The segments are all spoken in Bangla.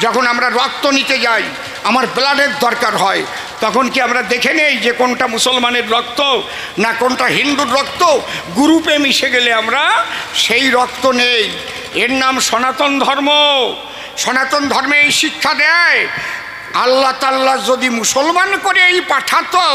যখন আমরা রক্ত নিতে যাই, আমার ব্লাডের দরকার হয়, তখন কি আমরা দেখে নেই যে কোনটা মুসলমানের রক্ত না কোনটা হিন্দুর রক্ত? গ্রুপে মিশে গেলে আমরা সেই রক্ত নেই। এর নাম সনাতন ধর্ম। সনাতন ধর্মে এই শিক্ষা দেয়। আল্লাহ তাল্লাহ যদি মুসলমান করে এই পাঠাতো,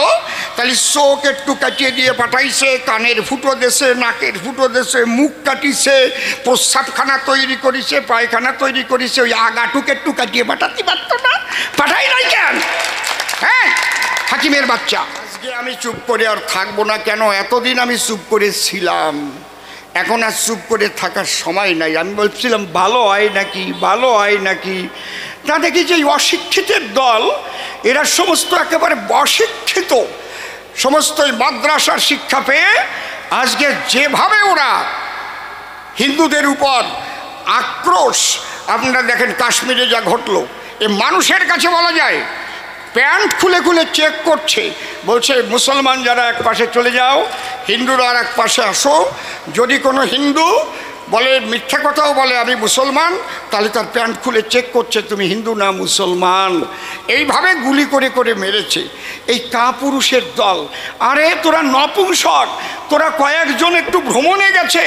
তাহলে চোখ একটু কাটিয়ে দিয়ে পাঠাইছে, কানের ফুটো দেশে, নাকের ফুটো দেশে, মুখ কাটিছে, প্রস্রাবখানা তৈরি করেছে, পায়খানা তৈরি করেছে, ওই আগাটুক একটু কাটিয়ে পাঠাতে পারত না? পাঠাই নাই কেন? হ্যাঁ, হাকিমের বাচ্চা। আজকে আমি চুপ করে আর থাকবো না। কেন? এতদিন আমি চুপ করে ছিলাম, এখন আর চুপ করে থাকার সময় নাই। আমি বলছিলাম ভালো হয় নাকি, ভালো হয় নাকি। তা দেখি যে অশিক্ষিতের দল, এরা সমস্ত একেবারে অশিক্ষিত, সমস্ত মাদ্রাসার শিক্ষা পেয়ে আজকে যেভাবে ওরা হিন্দুদের উপর আক্রোশ, আপনারা দেখেন কাশ্মীরে যা ঘটলো, এ মানুষের কাছে বলা যায় প্যান্ট খুলে খুলে চেক করছে, বলছে মুসলমান যারা এক পাশে চলে যাও, হিন্দুরা আর এক পাশে আসো। যদি কোনো হিন্দু বলে, মিথ্যা কথাও বলে আমি মুসলমান, তাহলে তার প্যান্ট খুলে চেক করছে তুমি হিন্দু না মুসলমান। এইভাবে গুলি করে করে মেরেছে এই কাপুরুষের দল। আরে তোরা নপুংসক, তোরা কয়েকজন একটু ভ্রমণে গেছে,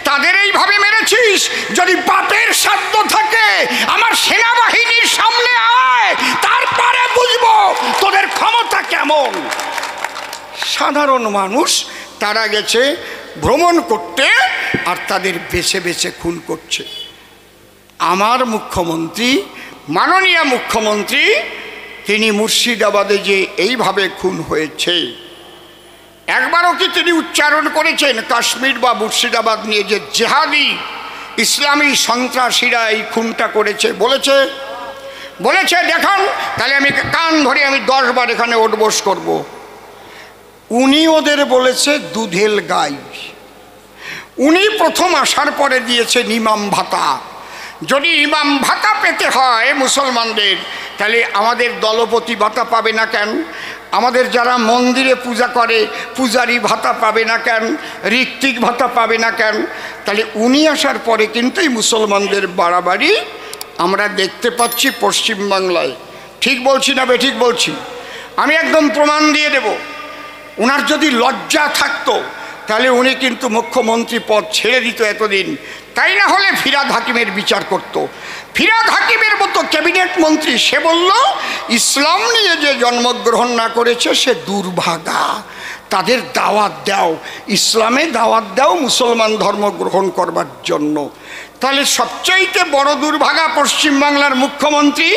তাদের এইভাবে মেরেছিস। যদি বাপের সাধ্য থাকে আমার সেনাবাহিনীর সামনে আয়, তারপরে বুঝবো তোদের ক্ষমতা কেমন। সাধারণ মানুষ তারা গেছে ভ্রমণ করতে, আর তাদের বেছে বেছে খুন করছে। আমার মুখ্যমন্ত্রী, মাননীয় মুখ্যমন্ত্রী, তিনি মুর্শিদাবাদে যে এইভাবে খুন হয়েছে, একবারও কি তিনি উচ্চারণ করেছেন কাশ্মীর বা মুর্শিদাবাদ নিয়ে যে জেহাদি ইসলামী সন্ত্রাসীরা এই খুনটা করেছে? বলেছে? বলেছে দেখান, তাহলে আমি কান ধরে আমি 10 বার এখানে ওঠবোস করব। উনি ওদের বলেছে দুধেল গাই। উনি প্রথম আসার পরে দিয়েছেন ইমাম ভাতা। যদি ইমাম ভাতা পেতে হয় মুসলমানদের, তাহলে আমাদের দলপতি ভাতা পাবে না কেন? আমাদের যারা মন্দিরে পূজা করে পূজারি ভাতা পাবে না কেন? ঋত্বিক ভাতা পাবে না কেন? তাহলে উনি আসার পরে কিন্তু এই মুসলমানদের বাড়াবাড়ি আমরা দেখতে পাচ্ছি পশ্চিমবাংলায়। ঠিক বলছি না বেঠিক বলছি? আমি একদম প্রমাণ দিয়ে দেব। ওনার যদি লজ্জা থাকতো তাহলে উনি কিন্তু মুখ্যমন্ত্রী পদ ছেড়ে দিত এতদিন, তাই না হলে ফিরহাদ হাকিমের বিচার করত। ফিরহাদ হাকিমের মতো ক্যাবিনেট মন্ত্রী, সে বলল ইসলাম নিয়ে যে জন্মগ্রহণ না করেছে সে দুর্ভাগা, তাদের দাওয়াত দাও, ইসলামে দাওয়াত দাও মুসলমান ধর্ম গ্রহণ করবার জন্য। তাহলে সবচাইতে বড় দুর্ভাগা পশ্চিমবাংলার মুখ্যমন্ত্রী।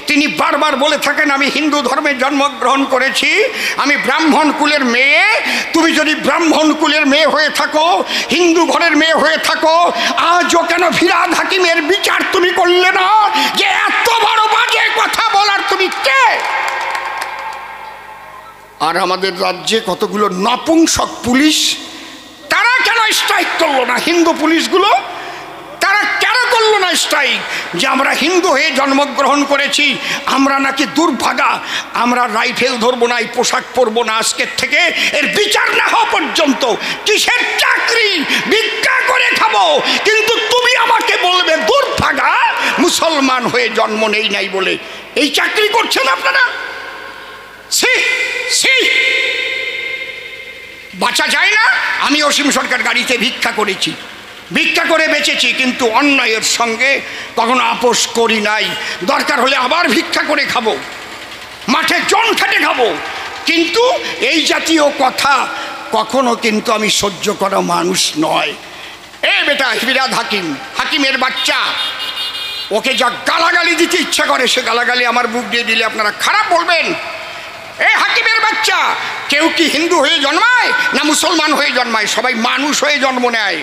তিনি বারবার বলে থাকেন আমি হিন্দু ধর্মে জন্মগ্রহণ করেছি, আমি ব্রাহ্মণ কুলের মেয়ে। তুমি যদি ব্রাহ্মণ কুলের মেয়ে হয়ে থাকো, হিন্দু ঘরের মেয়ে হয়ে থাকো, আজও কেন ফিরহাদ হাকিমের বিচার তুমি করলে না? যে এত বড় বাজে কথা বলার তুমি কে? আর আমাদের রাজ্যে কতগুলো নপুংসক পুলিশ, তারা কেন স্ট্রাইক করলো না? হিন্দু পুলিশগুলো তারা কেন করলো না স্ট্রাইক? যে আমরা হিন্দু হয়ে জন্মগ্রহণ করেছি, আমরা নাকি দুর্ভাগা, আমরা রাইফেল ধরবো না, এই পোশাক পরবো না আজকের থেকে, এর বিচার না হওয়া পর্যন্ত। কিসের চাকরি? ভিক্ষা করে খাবো, কিন্তু তুমি আমাকে বলবে দুর্ভাগা মুসলমান হয়ে জন্ম নেই নাই বলে। এই চাকরি করছেন আপনারা? বাঁচা যায় না? আমি অসীম সরকার গাড়িতে ভিক্ষা করেছি, ভিক্ষা করে বেঁচেছি, কিন্তু অন্যায়ের সঙ্গে কখনো আপোষ করি নাই। দরকার হলে আবার ভিক্ষা করে খাবো, মাঠে জন খেটে খাবো, কিন্তু এই জাতীয় কথা কখনো কিন্তু আমি সহ্য করা মানুষ নয়। এ বেটা ফিরহাদ হাকিম, হাকিমের বাচ্চা, ওকে যা গালাগালি দিতে ইচ্ছা করে সে গালাগালি আমার বুক দিয়ে দিলে আপনারা খারাপ বলবেন। এ হাকিমের বাচ্চা, কেউ কি হিন্দু হয়ে জন্মায় না মুসলমান হয়ে জন্মায়? সবাই মানুষ হয়ে জন্ম নেয়।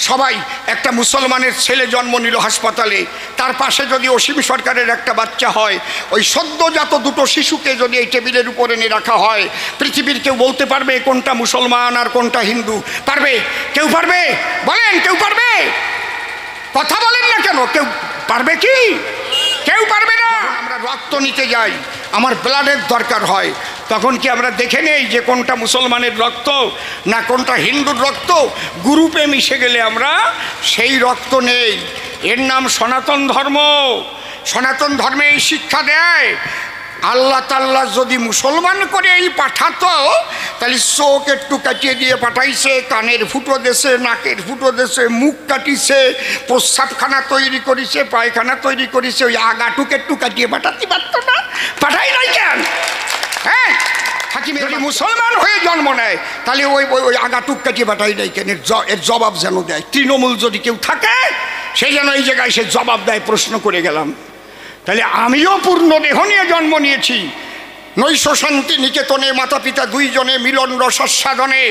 সবাই, একটা মুসলমানের ছেলে জন্ম নিল হাসপাতালে, তার পাশে যদি অসীম সরকারের একটা বাচ্চা হয়, ওই সদ্যজাত দুটো শিশুকে যদি এই টেবিলের উপরে এনে রাখা হয়, পৃথিবীর কেউ বলতে পারবে কোনটা মুসলমান আর কোনটা হিন্দু? পারবে? কেউ পারবে? বলেন, কেউ পারবে? কথা বলেন না কেন? কেউ পারবে কি? কেউ পারবে না। আমরা রক্ত নিতে যাই, আমার ব্লাডের দরকার হয়, তখন কি আমরা দেখে নেই যে কোনটা মুসলমানের রক্ত না কোনটা হিন্দুর রক্ত? গ্রুপে মিশে গেলে আমরা সেই রক্ত নেই। এর নাম সনাতন ধর্ম। সনাতন ধর্মে এই শিক্ষা দেয়। আল্লাহ তাল্লাহ যদি মুসলমান করে এই পাঠাতো, তাহলে চোখ একটু কাটিয়ে দিয়ে পাঠাইছে, কানের ফুটো দেশে, নাকের ফুটো দেশে, মুখ কাটিছে, প্রস্রাবখানা তৈরি করেছে, পায়খানা তৈরি করেছে, ওই আগাটুক একটু কাটিয়ে পাঠাতে পারতো না? পাঠাই নাই কেন? হ্যাঁ, হাকিম যদি মুসলমান হয়ে জন্ম নেয় তাহলে ওই ওই আগাটুক কাটিয়ে পাঠাই নাই কেন? এর জবাব যেন দেয়। তৃণমূল যদি কেউ থাকে সে যেন এই জায়গায় সে জবাব দেয়। প্রশ্ন করে গেলাম। তাহলে আমিও পূর্ণ দেহ নিয়ে জন্ম নিয়েছি। নৈশ শান্তি নিকেতনে মাতা পিতা দুইজনে মিলন রসাস্বাদনে,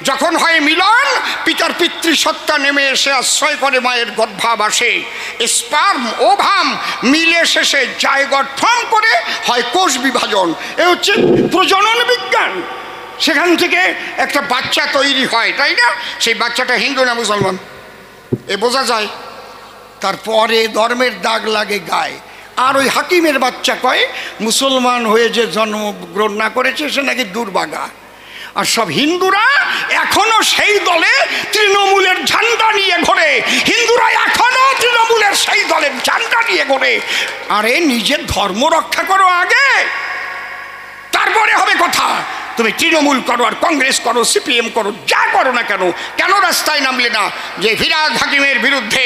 যখন হয় মিলন পিতার পিতৃসত্তা নেমে এসে আশ্রয় করে মায়ের গর্ভাবাসে। স্পার্ম ওভাম মিলে শেষে যায় গঠন করে হয় কোষ বিভাজন। এ হচ্ছে প্রজনন বিজ্ঞান। সেখান থেকে একটা বাচ্চা তৈরি হয়, তাই না? সেই বাচ্চাটা হিন্দু না মুসলমান এ বোঝা যায়। তারপরে ধর্মের দাগ লাগে গায়ে। আর ওই হাকিমের বাচ্চা কয় মুসলমান হয়ে যে জন্মগ্রহণ না করেছে সে নাকি দুর্ভাগা। আর সব হিন্দুরা এখনো সেই দলে তৃণমূলের ঝান্ডা নিয়ে ঘোরে। হিন্দুরা এখনো তৃণমূলের সেই দলের ঝান্ডা নিয়ে ঘোরে। আরে নিজের ধর্ম রক্ষা করো আগে, তারপরে হবে কথা। তুমি তৃণমূল করো আর কংগ্রেস করো, সিপিএম করো, যা করো না কেন, কেন রাস্তায় নামলে না? যে ফিরহাদ হাকিমের বিরুদ্ধে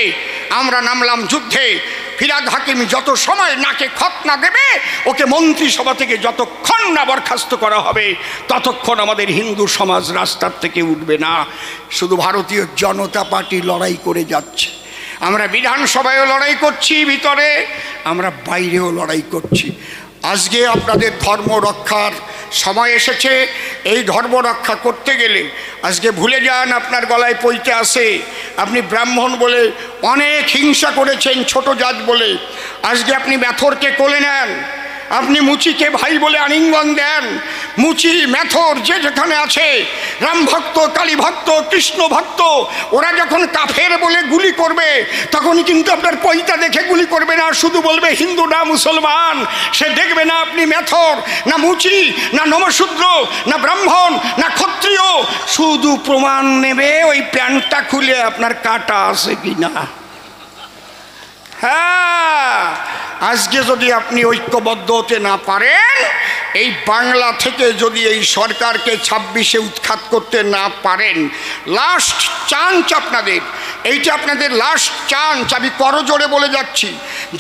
আমরা নামলাম যুদ্ধে। ফিরহাদ হাকিম যত সময় নাকে খত না দেবে, ওকে মন্ত্রিসভা থেকে যতক্ষণ না বরখাস্ত করা হবে ততক্ষণ আমাদের হিন্দু সমাজ রাস্তার থেকে উঠবে না। শুধু ভারতীয় জনতা পার্টি লড়াই করে যাচ্ছে। আমরা বিধানসভায়ও লড়াই করছি ভিতরে, আমরা বাইরেও লড়াই করছি। আজকে আপনাদের ধর্ম রক্ষার সময় এসেছে। এই ধর্ম রক্ষা করতে গেলে আজকে ভুলে যান আপনার গলায় পইতে আসে, আপনি ব্রাহ্মণ বলে অনেক হিংসা করেছেন ছোট জাত বলে। আজকে আপনি মেথরকে কোলে নেন, আপনি মুচিকে ভাই বলে আলিঙ্গন দেন। মুচি মেথর যে যেখানে আছে, রাম ভক্ত, কালী ভক্ত, কৃষ্ণ ভক্ত, ওরা যখন কাফের বলে গুলি করবে তখন কিন্তু আপনার পৈতা দেখে গুলি করবে না, শুধু বলবে হিন্দু না মুসলমান। সে দেখবে না আপনি মেথর না মুচি না নমশূদ্র না ব্রাহ্মণ না ক্ষত্রিয়, শুধু প্রমাণ নেবে ওই প্যান্টটা খুলে আপনার কাটা আছে কিনা। হ্যাঁ, আজকে যদি আপনি ঐক্যবদ্ধ হতে না পারেন, এই বাংলা থেকে যদি এই সরকারকে 26-এ উৎখাত করতে না পারেন, লাস্ট চান্স আপনাদের, এইটা আপনাদের লাস্ট চান্স। আমি করজোড়ে বলে যাচ্ছি,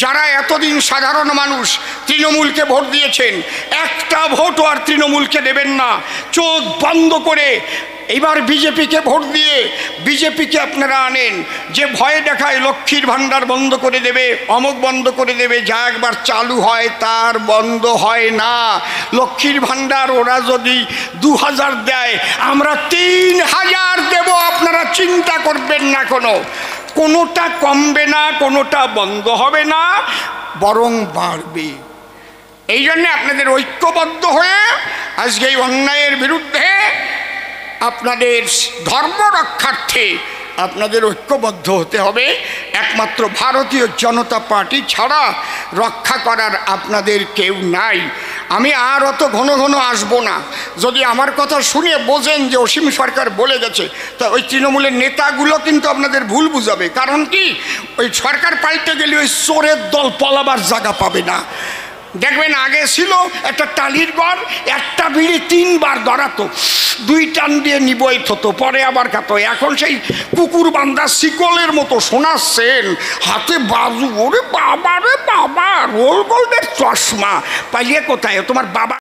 যারা এতদিন সাধারণ মানুষ তৃণমূলকে ভোট দিয়েছেন, একটা ভোটও আর তৃণমূলকে দেবেন না। চোখ বন্ধ করে এবার বিজেপিকে ভোট দিয়ে বিজেপিকে আপনারা আনেন। যে ভয় দেখায় লক্ষ্মীর ভাণ্ডার বন্ধ করে দেবে, অমুক বন্ধ করে দেবে, যা একবার চালু হয় তার বন্ধ হয় না। লক্ষ্মীর ভাণ্ডার ওরা যদি 2000 দেয়, আমরা 3000 দেব। আপনারা চিন্তা করবেন না, কোনোটা কমবে না, কোনোটা বন্ধ হবে না, বরং বাড়বে। এই জন্যে আপনাদের ঐক্যবদ্ধ হয়ে আজকে এই অন্যায়ের বিরুদ্ধে আপনাদের ধর্ম রক্ষার্থে আপনাদের ঐক্যবদ্ধ হতে হবে। একমাত্র ভারতীয় জনতা পার্টি ছাড়া রক্ষা করার আপনাদের কেউ নাই। আমি আর অত ঘন ঘন আসবো না। যদি আমার কথা শুনে বোঝেন যে অসীম সরকার বলে গেছে, তা ওই তৃণমূলের নেতাগুলো কিন্তু আপনাদের ভুল বুঝাবে। কারণ কি, ওই সরকার পাল্টে গেলে ওই চোরের দল পলাবার জায়গা পাবে না। দেখবেন আগে ছিল একটা টালির ঘর, একটা বিড়ি 3 বার ধরাতো, 2 টান দিয়ে নিবই থতো, পরে আবার খাতো। এখন সেই কুকুর বান্ধা শিকলের মতো শোনাচ্ছেন, হাতে বাজু। ওরে বাবা রে বাবা, রোল গোল্ডের চশমা পাইলে কোথায় তোমার বাবা?